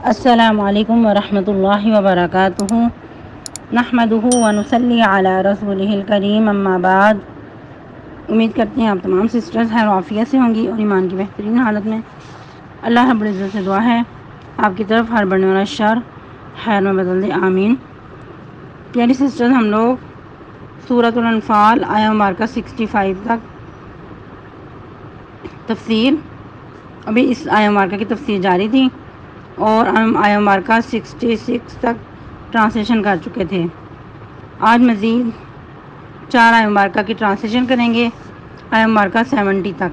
السلام علیکم ورحمۃ اللہ وبرکاتہ نحمدہ ونصلی علی رسولہ الکریم اما بعد۔ امید کرتے ہیں آپ تمام سسٹرز خیر و عافیت سے ہوں گی اور ایمان کی بہترین حالت میں۔ اللہ رب العزت سے دعا ہے آپ کی طرف ہر بڑھنے والا شر خیر میں بدل دے، آمین۔ پیاری سسٹرز، ہم لوگ سورۃ الانفال آیہ مبارکہ 65 تک تفسیر، ابھی اس آیہ مبارکہ کی تفسیر جاری تھی اور ہم آیہ مبارکہ 66 تک ٹرانسلیشن کر چکے تھے۔ آج مزید 4 آیہ مبارکہ کی ٹرانسلیشن کریں گے، آیہ مبارکہ 70 تک،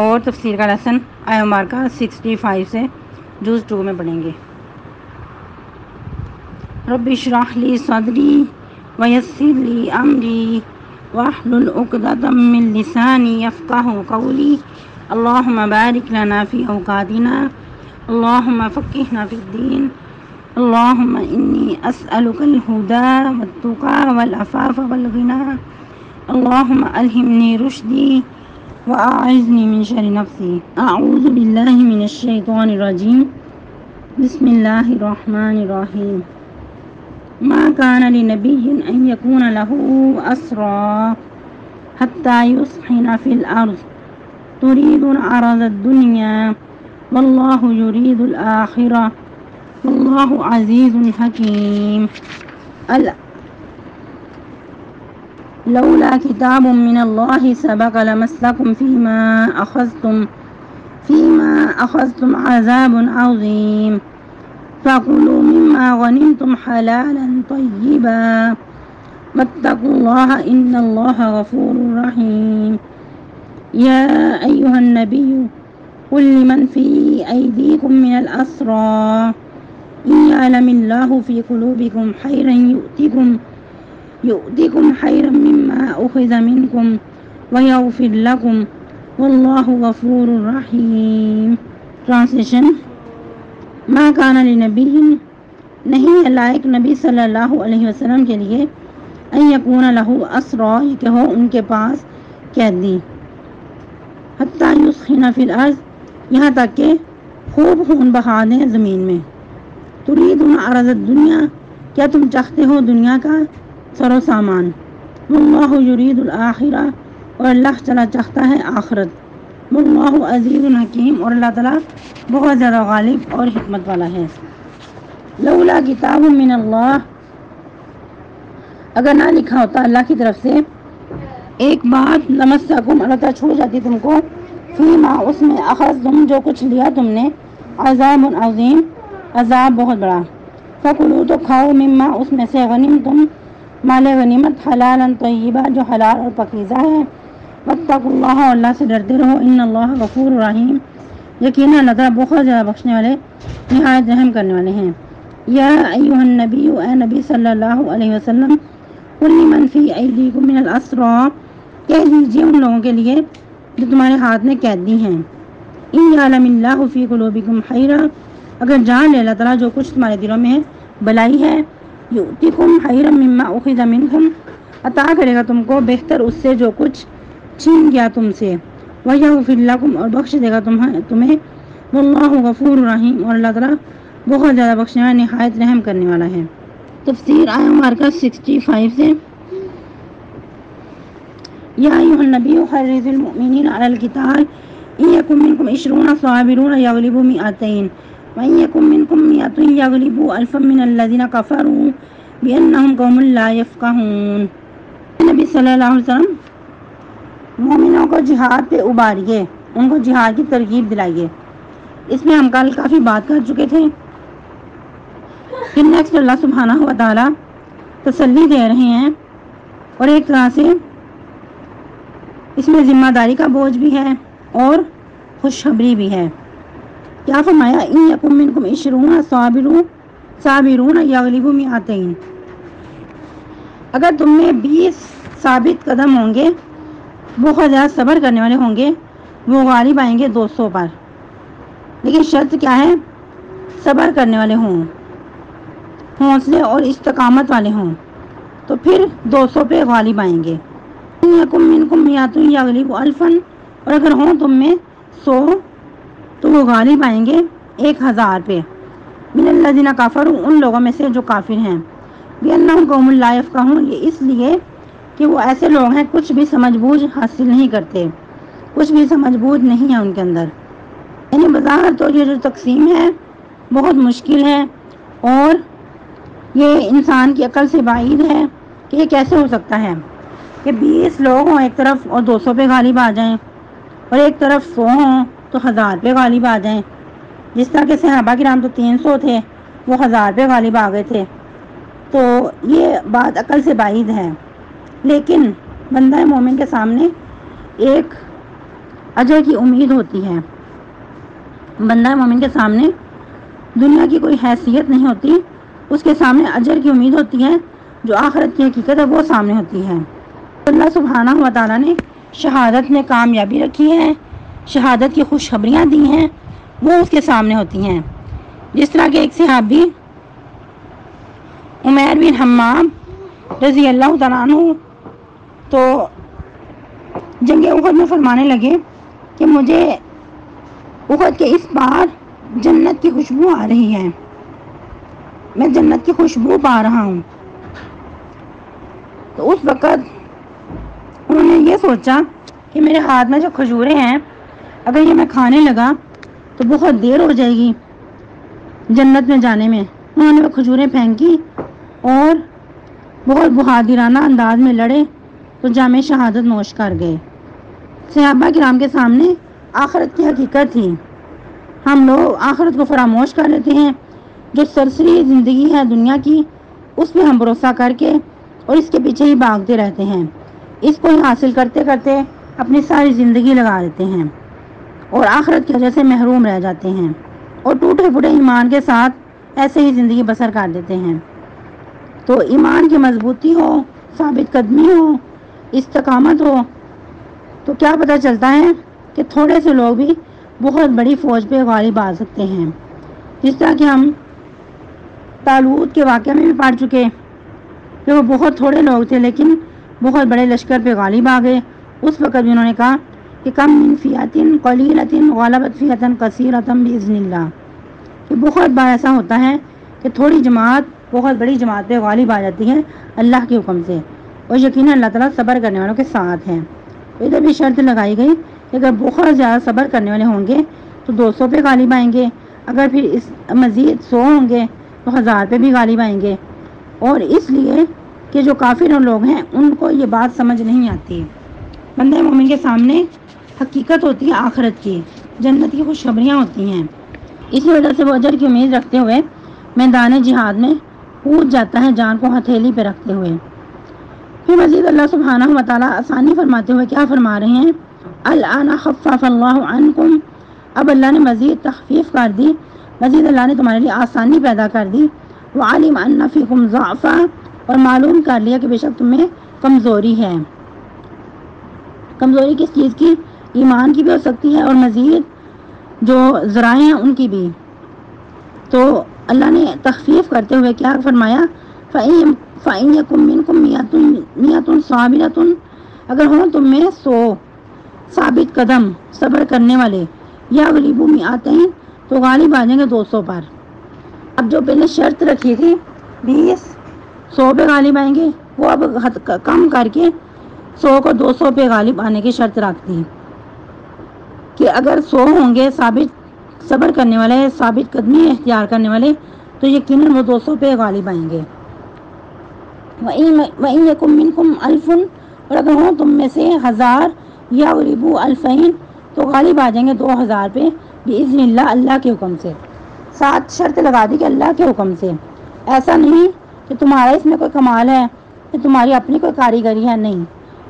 اور تفسیر کا لیسن آیہ مبارکہ 65 سے جز 2 میں پڑھیں گے۔ رب اشرح لی صدری ویسر لی امری واحلل عقدۃ من لسانی یفقہوا قولی اللہم بارک لنا فی اوقاتنا اللہم فقہنا فی الدین اللہم انی اسألک الہدی والتقی والعفاف والغنی اللہم الہمنی رشدی واعذنی من شر نفسی۔ اعوذ باللہ من الشیطان الرجیم، بسم اللہ الرحمن الرحیم۔ ما كان لنبي أن يكون له أسرى حتى يثخن في الأرض تريدون عرض الدنيا والله يريد الآخرة والله عزيز حكيم لولا كتاب من الله سبق لمسكم فيما أخذتم عذاب عظيم فكلوا مما غنمتم حلالا طيبا واتقوا الله إن الله غفور رحيم يا أيها النبي قل لمن في أيديكم من الأسرى إن يعلم الله في قلوبكم خيرا يؤتكم خيرا مما أخذ منكم ويغفر لكم والله غفور رحيم۔ ٹرانسلیشن۔ ما کان لنبی، نہیں ہے لائق نبی صلی اللہ علیہ وسلم کے لیے، ان یکون لہ اسری، کہ ہو ان کے پاس قیدی، حتی یثخن فی الارض، یہاں تک کہ خوب خون بہا دیں زمین میں۔ تریدون عرض الدنیا، کیا تم چاہتے ہو دنیا کا سر و سامان۔ واللہ یرید الآخرہ، اور اللہ تعالیٰ چاہتا ہے آخرت۔ واللہ عزیز حکیم، اور اللہ تعالیٰ بہت زیادہ غالب اور حکمت والا ہے۔ لولا کتاب من اللہ، اگر نہ لکھا ہوتا اللہ کی طرف سے ایک بات، لمسکم، اللہ تعالیٰ چھوڑ جاتی تم کو، فیما، اس میں، اخذتم، جو کچھ لیا تم نے، عذاب عظیم، عذاب بہت بڑا، فکلوا، تو کھاؤ، مما، اس میں سے، غنیمتم، مال غنیمت، حلالا طیبا، جو حلال اور پاکیزہ ہے، واتقوا اللہ، اللہ سے ڈرتے رہو، ان اللہ غفور رحیم، یقینا اللہ تعالیٰ بہت زیادہ بخشنے والے، نہایت رحم کرنے والے ہیں۔ یا ایھا النبی، اے نبی صلی اللہ علیہ وسلم، قل لمن فی ایدیکم من الاسری، کہہ دیجیے ان لوگوں کے لیے جو تمہارے ہاتھ میں قیدی ہیں، ان یعلم اللہ فی قلوبکم خیرا، اگر جان لے اللہ تعالیٰ جو کچھ تمہارے دلوں میں بلائی ہے، یؤتکم خیرا مما اخذ منکم، عطا کرے گا تم کو بہتر اس سے جو کچھ چھین گیا تم سے، وَيَغْفِرْ لَكُمْ، اور بخش دے گا تمہیں، واللہ غفور رحیم، اور اللہ تعالیٰ بہت زیادہ بخشنے والا، نہایت رحم کرنے والا ہے۔ تفسیر آیہ مبارکہ 65 سے۔ یا ایھا النبی حرض المؤمنین علی القتال ان یکن منکم 20 صابرون یغلبوا 200 وان یکن منکم 100 یغلبوا 1000 من الذین کفروا بانہم قوم لا یفقہون۔ نبی صلی اللہ علیہ وسلم مومنوں کو جہاد پہ اباریے، ان کو جہاد کی ترغیب دلائیے۔ اس میں ہم کل کافی بات کر چکے تھے کہ نیکسٹ اللہ سبحانہ و تعالیٰ تسلی دے رہے ہیں، اور ایک طرح سے اس میں ذمہ داری کا بوجھ بھی ہے اور خوشخبری بھی ہے۔ کیا فرمایا؟ ان یکن منکم 20 صابرون یغلبوا 200، اگر تم میں 20 ثابت قدم ہوں گے، بہت زیادہ صبر کرنے والے ہوں گے، وہ غالب آئیں گے 200 پر، لیکن شرط کیا ہے؟ صبر کرنے والے ہوں، حوصلے اور استقامت والے ہوں، تو پھر 200 پہ غالب آئیں گے۔ یکم منکم 100 یغلبوا 1000، اور اگر ہوں تم میں 100 تو وہ غالب آئیں گے 1000 پہ، من الذین کفروا ان لوگوں میں سے جو کافر ہیں، بأنہم قوم لا یفقہون یہ اس لیے کہ وہ ایسے لوگ ہیں کچھ بھی سمجھ بوجھ حاصل نہیں کرتے، کچھ بھی سمجھ بوجھ نہیں ہے ان کے اندر۔ یعنی بظاہر تو یہ جو تقسیم ہے بہت مشکل ہے اور یہ انسان کی عقل سے بعید ہے کہ یہ کیسے ہو سکتا ہے کہ 20 لوگ ہوں ایک طرف اور 200 پہ غالب آ جائیں، اور ایک طرف 100 ہوں تو 1000 پہ غالب آ جائیں۔ جس طرح کہ صحابہ کرام تو 300 تھے، وہ 1000 پہ غالب آ گئے تھے، تو یہ بات عقل سے بعید ہے۔ لیکن بندہ مومن کے سامنے ایک اجر کی امید ہوتی ہے، بندہ مومن کے سامنے دنیا کی کوئی حیثیت نہیں ہوتی، اس کے سامنے اجر کی امید ہوتی ہے، جو آخرت کی حقیقت ہے وہ سامنے ہوتی ہے۔ اللہ سبحانہ و تعالیٰ نے شہادت میں کامیابی رکھی ہے، شہادت کی خوشخبریاں دی ہیں، وہ اس کے سامنے ہوتی ہیں۔ جس طرح کہ ایک صحابی عمیر بن حمام رضی اللہ تعالیٰ عنہ تو جنگ احد میں فرمانے لگے کہ مجھے احد کے اس پار جنت کی خوشبو آ رہی ہے، میں جنت کی خوشبو پا رہا ہوں۔ تو اس وقت انہوں نے یہ سوچا کہ میرے ہاتھ میں جو کھجوریں ہیں اگر یہ میں کھانے لگا تو بہت دیر ہو جائے گی جنت میں جانے میں۔ انہوں نے وہ کھجوریں پھینکی اور بہت بہادرانہ انداز میں لڑے تو جام شہادت نوش کر گئے۔ صحابہ کرام کے سامنے آخرت کی حقیقت تھی، ہم لوگ آخرت کو فراموش کر لیتے ہیں، جو سرسری زندگی ہے دنیا کی اس پہ ہم بھروسہ کر کے اور اس کے پیچھے ہی بھاگتے رہتے ہیں، اس کو ہی حاصل کرتے کرتے اپنی ساری زندگی لگا دیتے ہیں اور آخرت کی وجہ سے محروم رہ جاتے ہیں اور ٹوٹے پھوٹے ایمان کے ساتھ ایسے ہی زندگی بسر کر دیتے ہیں۔ تو ایمان کی مضبوطی ہو، ثابت قدمی ہو، استقامت ہو تو کیا پتہ چلتا ہے کہ تھوڑے سے لوگ بھی بہت بڑی فوج پہ غالب آ سکتے ہیں۔ جس طرح کہ ہم طالوت کے واقعہ میں بھی پڑھ چکے کہ وہ بہت تھوڑے لوگ تھے لیکن بہت بڑے لشکر پہ غالب آ گئے۔ اس وقت بھی انہوں نے کہا کہ کم من فیۃ قلیلۃ غلبت فیۃ کثیرۃ باذن اللہ، کہ بہت بار ایسا ہوتا ہے کہ تھوڑی جماعت بہت بڑی جماعت پہ غالب آ جاتی ہے اللہ کے حکم سے، اور یقیناً اللہ تعالیٰ صبر کرنے والوں کے ساتھ ہیں۔ ادھر بھی شرط لگائی گئی کہ اگر بہت زیادہ صبر کرنے والے ہوں گے تو 200 پہ غالب آئیں گے، اگر پھر اس مزید 100 ہوں گے تو 1000 پہ بھی غالب آئیں گے۔ اور اس لیے کہ جو کافر لوگ ہیں ان کو یہ بات سمجھ نہیں آتی۔ بندہ مومن کے سامنے حقیقت ہوتی ہے آخرت کی، جنت کی خوشخبریاں ہوتی ہیں، اسی وجہ سے وہ اجر کی امید رکھتے ہوئے میدان جہاد میں کود جاتا ہے، جان کو ہتھیلی پہ رکھتے ہوئے۔ پھر مزید اللہ سبحانہ و تعالیٰ آسانی فرماتے ہوئے کیا فرما رہے ہیں؟ الآن خفف اللہ عنکم، اب اللہ نے مزید تخفیف کر دی، مزید اللہ نے تمہارے لیے آسانی پیدا کر دی۔ وعلم ان فیکم ضعفا، اور معلوم کر لیا کہ بے شک تم میں کمزوری ہے۔ کمزوری کس چیز کی؟ ایمان کی بھی ہو سکتی ہے اور مزید جو ذرائع ہیں ان کی بھی۔ تو اللہ نے تخفیف کرتے ہوئے کیا فرمایا؟ فَإِن يَكُن مِّنكُم مِّئَةٌ صَابِرَةٌ، اگر ہوں تم میں 100 ثابت قدم صبر کرنے والے، یغلبوا مئتین، تو غالب آ جائیں گے 200 پر۔ اب جو پہلے شرط رکھی تھی 20 100 پہ غالب آئیں گے، وہ اب کم کر کے 100 کو 200 پہ غالب آنے کی شرط رکھ دی کہ اگر 100 ہوں گے ثابت صبر کرنے والے، ثابت قدمی اختیار کرنے والے، تو یقیناً وہ 200 پہ غالب آئیں گے۔ وَإِن يَكُن مِّنكُمْ أَلْفٌ، اور اگر ہوں تم میں سے 1000، یغلبوا الفین، تو غالب آ جائیں گے 2000 پہ بإذن اللہ، اللہ کے حکم سے۔ ساتھ شرط لگا دی کہ اللہ کے حکم سے، ایسا نہیں کہ تمہارا اس میں کوئی کمال ہے کہ تمہاری اپنی کوئی کاریگری ہے، نہیں،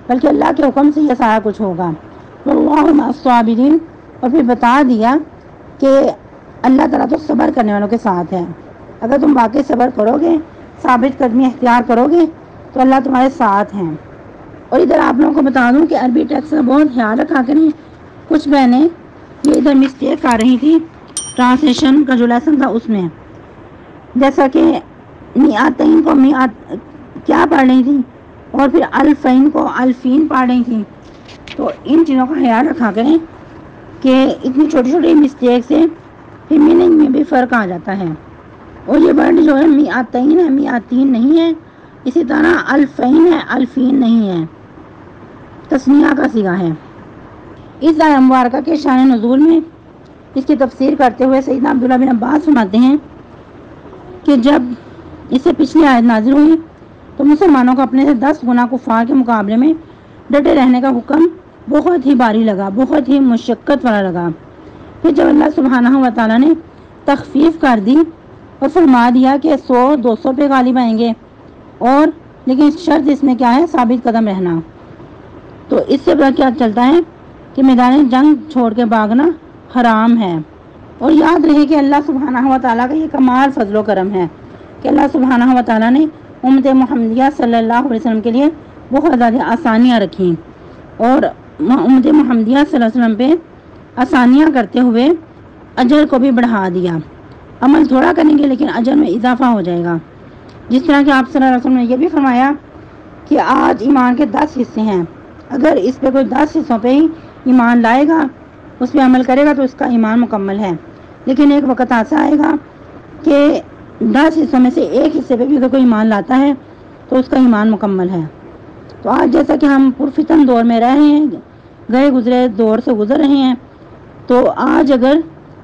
بلکہ اللہ کے حکم سے یہ سارا کچھ ہوگا۔ واللہ مع الصابرین، اور پھر بتا دیا کہ اللہ تعالیٰ تو صبر کرنے والوں کے ساتھ ہے، اگر تم واقعی صبر کرو گے، ثابت قدمی اختیار کرو گے تو اللہ تمہارے ساتھ ہیں۔ اور ادھر آپ لوگوں کو بتا دوں کہ عربی ٹیکسٹ کا بہت خیال رکھا کریں، کچھ بہنیں یہ ادھر مسٹیک کر رہی تھی ٹرانسلیشن کا جو لیسن تھا اس میں، جیسا کہ میاتین کو میات کیا پڑھ رہی تھی اور پھر الفین کو الفین پڑھ رہی تھی۔ تو ان چیزوں کا خیال رکھا کریں کہ اتنی چھوٹی چھوٹی مسٹیک سے پھر میننگ میں بھی فرق آ جاتا ہے۔ اور یہ ورڈ جو ہے میاتین ہے، میاتین نہیں ہے. اسی طرح الفین ہے، الفین نہیں ہے، تسنیہ کا صیغہ ہے. اس آیت مبارکہ کے شان نزول میں اس کی تفسیر کرتے ہوئے سیدنا عبداللہ بن عباس فرماتے ہیں کہ جب اس سے پچھلی آیت نازل ہوئی تو مسلمانوں کو اپنے سے 10 گنا کفار کے مقابلے میں ڈٹے رہنے کا حکم بہت ہی بھاری لگا، بہت ہی مشقت والا لگا. پھر جب اللہ سبحانہ و تعالیٰ نے تخفیف کر دی اور فرما دیا کہ 100-200 پہ غالب آئیں گے، اور لیکن شرط اس میں کیا ہے؟ ثابت قدم رہنا. تو اس سے پتہ کیا چلتا ہے کہ میدان جنگ چھوڑ کے بھاگنا حرام ہے. اور یاد رہے کہ اللہ سبحانہ و تعالیٰ کا یہ کمال فضل و کرم ہے کہ اللہ سبحانہ و تعالیٰ نے امت محمدیہ صلی اللہ علیہ وسلم کے لیے بہت زیادہ آسانیاں رکھیں، اور امت محمدیہ صلی اللہ علیہ وسلم پہ آسانیاں کرتے ہوئے اجر کو بھی بڑھا دیا. عمل تھوڑا کریں گے لیکن اجر میں اضافہ ہو جائے گا. جس طرح کہ آپ صلی اللہ علیہ وسلم نے یہ بھی فرمایا کہ آج ایمان کے 10 حصے ہیں، اگر اس پہ کوئی 10 حصوں پہ ہی ایمان لائے گا، اس پہ عمل کرے گا تو اس کا ایمان مکمل ہے. لیکن ایک وقت ایسا آئے گا کہ 10 حصوں میں سے ایک حصے پہ بھی اگر کوئی ایمان لاتا ہے تو اس کا ایمان مکمل ہے. تو آج جیسا کہ ہم پرفتن دور میں رہ رہے ہیں، گئے گزرے دور سے گزر رہے ہیں، تو آج اگر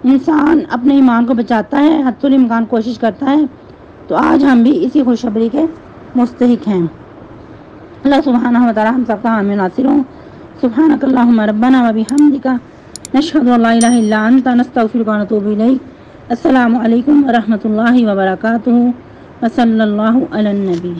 انسان اپنے ایمان کو بچاتا ہے، حتی الامکان کوشش کرتا ہے، تو آج ہم بھی اسی خوشخبری کے مستحق ہیں. اللہ سبحانہ و تعالی ہم سب کا حامی ناصر ہوں. سبحانک اللہم ربنا و بحمدک نشہد ان لا الہ الا انت نستغفرک و نتوب الیک. السلام علیکم ورحمۃ اللہ وبرکاتہ. وصلی اللہ علی النبی.